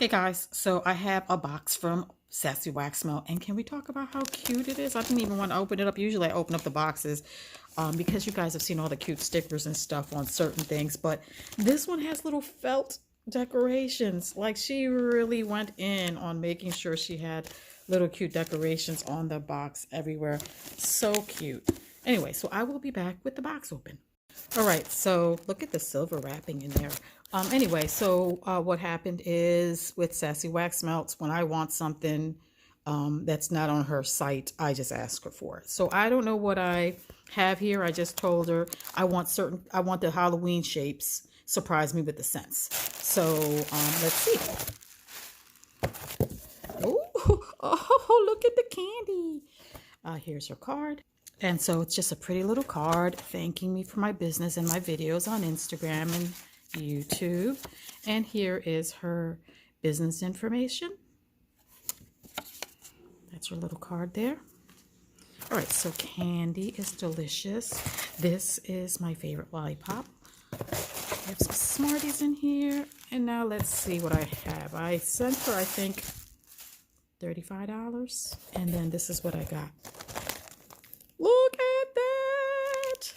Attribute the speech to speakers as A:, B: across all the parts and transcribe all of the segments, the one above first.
A: Hey guys, so I have a box from Sassy Wax Melt, and can we talk about how cute it is? I didn't even want to open it up. Usually I open up the boxes because you guys have seen all the cute stickers and stuff on certain things, but this one has little felt decorations. Like, she really went in on making sure she had little cute decorations on the box everywhere. So cute. Anyway, so I will be back with the box open. All right, so look at the silver wrapping in there. Anyway, so what happened is with Sassy Wax Melts, when I want something that's not on her site, I just ask her for it. So I don't know what I have here. I just told her I want the Halloween shapes. Surprise me with the scents. So let's see. Oh, look at the candy. Here's her card. And so it's just a pretty little card thanking me for my business and my videos on Instagram and YouTube. And here is her business information. That's her little card there. All right, so candy is delicious. This is my favorite lollipop. I have some Smarties in here. And now let's see what I have. I sent her, I think, $35. And then this is what I got. Look at that!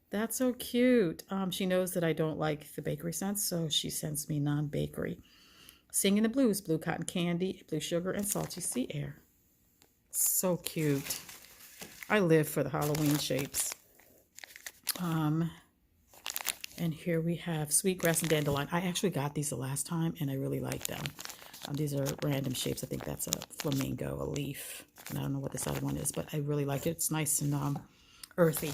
A: That's so cute. She knows that I don't like the bakery scents, so she sends me non-bakery. Singing the Blues, blue cotton candy, blue sugar, and salty sea air. So cute. I live for the Halloween shapes. And here we have sweetgrass and dandelion. I actually got these the last time, and I really like them. These are random shapes. I think that's a flamingo, a leaf. And I don't know what this other one is, but I really like it. It's nice and earthy.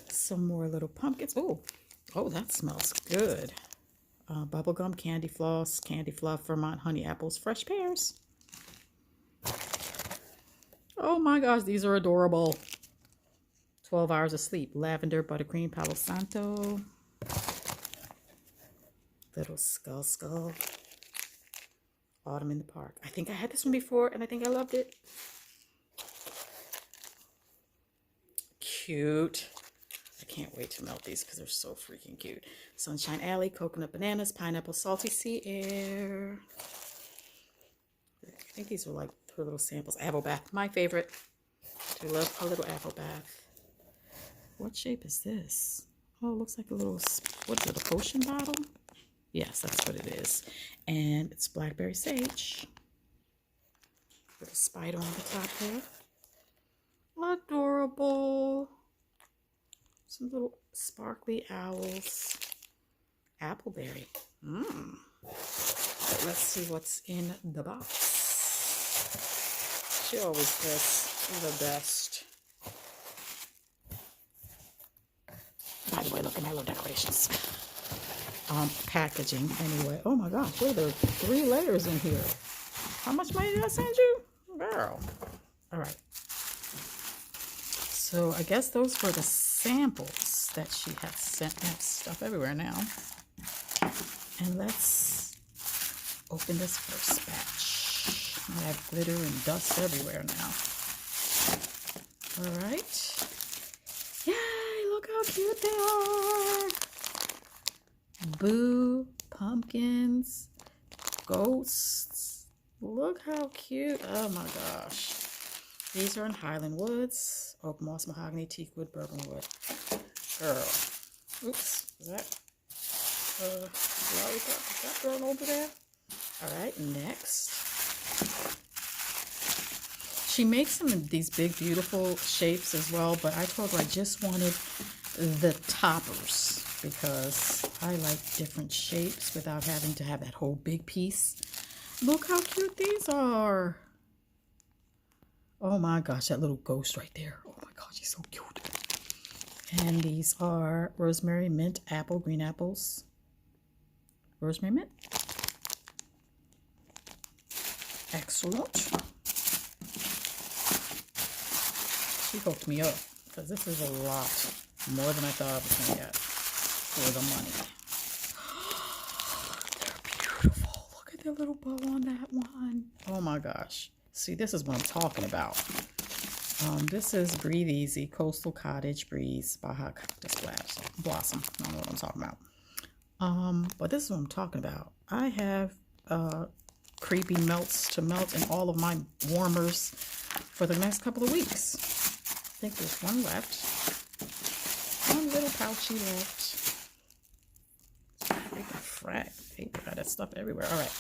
A: Some more little pumpkins. Oh, that smells good. Bubblegum, candy floss, candy fluff, Vermont honey apples, fresh pears. Oh my gosh, these are adorable. 12 hours of sleep. Lavender, buttercream, Palo Santo. Little skull. Autumn in the Park. I think I had this one before, and I think I loved it. Cute. I can't wait to melt these because they're so freaking cute. Sunshine Alley, coconut bananas, pineapple, salty sea air. I think these are like her little samples. Apple bath, my favorite. I love a little apple bath. What shape is this? Oh, it looks like a little, what is it, a potion bottle? Yes, that's what it is. And it's blackberry sage. Little spider on the top there. Adorable. Some little sparkly owls. Appleberry. Let's see what's in the box. She always does the best. By the way, look at my little decorations. Packaging anyway. Oh my gosh, wait, there are 3 layers in here. How much money did I send you? Girl. All right. So I guess those were the samples that she had sent. I have stuff everywhere now. And let's open this first batch. I have glitter and dust everywhere now. All right. Yay, look how cute they are. Boo, pumpkins, ghosts. Look how cute. Oh my gosh. These are in Highland Woods, oak moss, mahogany, teak wood, bourbon wood. Girl. Oops. Is that lollipop? Is that girl over there? Alright, next. She makes some of these big, beautiful shapes as well, but I told her I just wanted the toppers, because I like different shapes without having to have that whole big piece. Look how cute these are. Oh my gosh, that little ghost right there. Oh my gosh, he's so cute. And these are rosemary, mint, apple, green apples. Rosemary, mint. Excellent. She hooked me up, because this is a lot more than I thought I was going to get for the money. They're beautiful. Look at the little bow on that one. Oh my gosh. See, this is what I'm talking about. This is Breathe Easy Coastal Cottage Breeze Baja Cactus Blossom. I don't know what I'm talking about. But this is what I'm talking about. I have creepy melts to melt in all of my warmers for the next couple of weeks. I think there's one left. One little pouchy left. Freaking frack paper. Got that stuff everywhere. All right.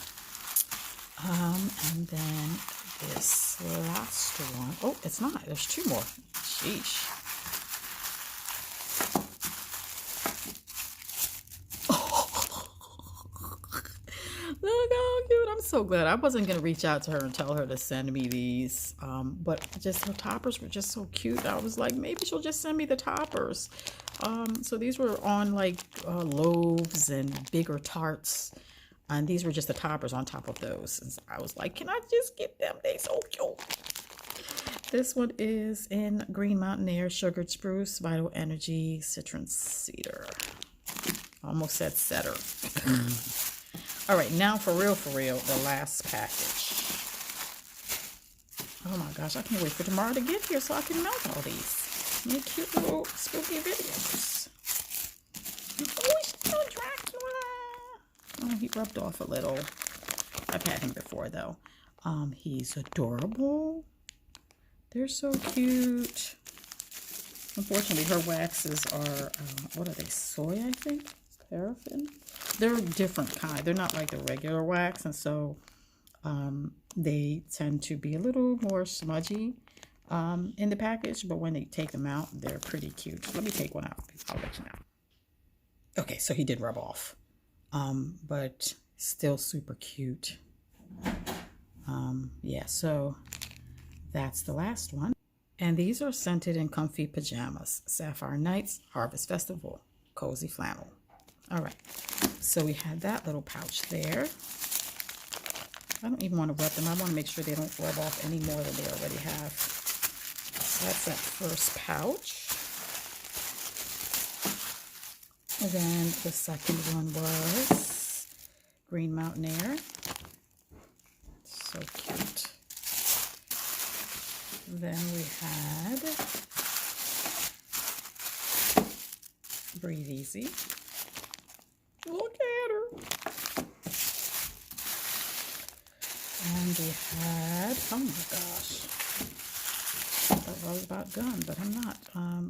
A: And then this last one. Oh, it's not. There's two more. Sheesh. Look how cute. I'm so glad. I wasn't going to reach out to her and tell her to send me these. But just her toppers were just so cute. I was like, maybe she'll just send me the toppers. So these were on like loaves and bigger tarts. And these were just the toppers on top of those. And so I was like, can I just get them? They so cute. This one is in Green Mountain Air, Sugared Spruce, Vital Energy, Citron Cedar. Almost said setter. All right, now for real, the last package. Oh my gosh, I can't wait for tomorrow to get here so I can melt all these. Make cute little spooky videos. Oh, he's still Dracula. Oh, he rubbed off a little. I've had him before though. He's adorable. They're so cute. Unfortunately, her waxes are, what are they, soy, I think? Paraffin? They're a different kind. They're not like the regular wax, and so they tend to be a little more smudgy in the package, but when they take them out, they're pretty cute. Let me take one out. I'll let you know. Okay, so he did rub off, but still super cute. Yeah, so that's the last one. And these are scented in comfy pajamas. Sapphire Nights, Harvest Festival, Cozy Flannel. All right, so we had that little pouch there. I don't even want to rub them. I want to make sure they don't rub off any more than they already have. So that's that first pouch. And then the second one was Green Mountain Air. So cute. Then we had Breathe Easy. Look at her. And we had, oh my gosh, I thought I was about done, but I'm not.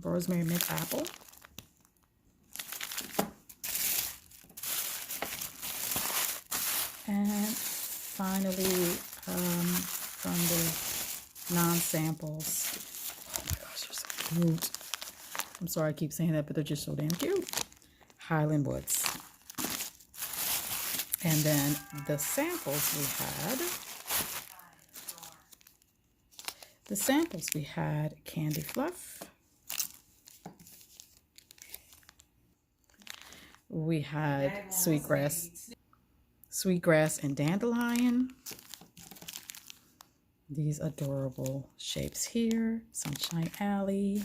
A: Rosemary Mint Apple. And finally, from the non-samples. Oh my gosh, they're so cute. I'm sorry I keep saying that, but they're just so damn cute. Highland Woods. And then the samples we had, Candy Fluff. We had Sweetgrass and Dandelion. These adorable shapes here. Sunshine Alley.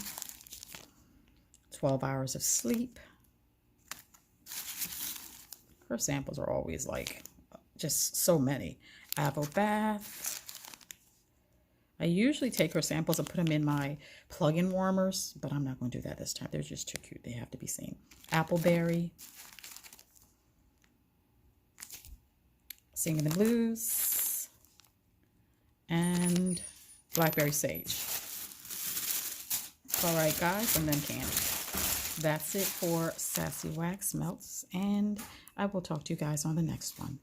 A: 12 Hours of Sleep. Her samples are always like just so many. Apple Bath. I usually take her samples and put them in my plug-in warmers, but I'm not going to do that this time. They're just too cute. They have to be seen. Appleberry. Singing the Blues. And Blackberry Sage. All right, guys, and then candy. That's it for Sassy Wax Melts, and I will talk to you guys on the next one.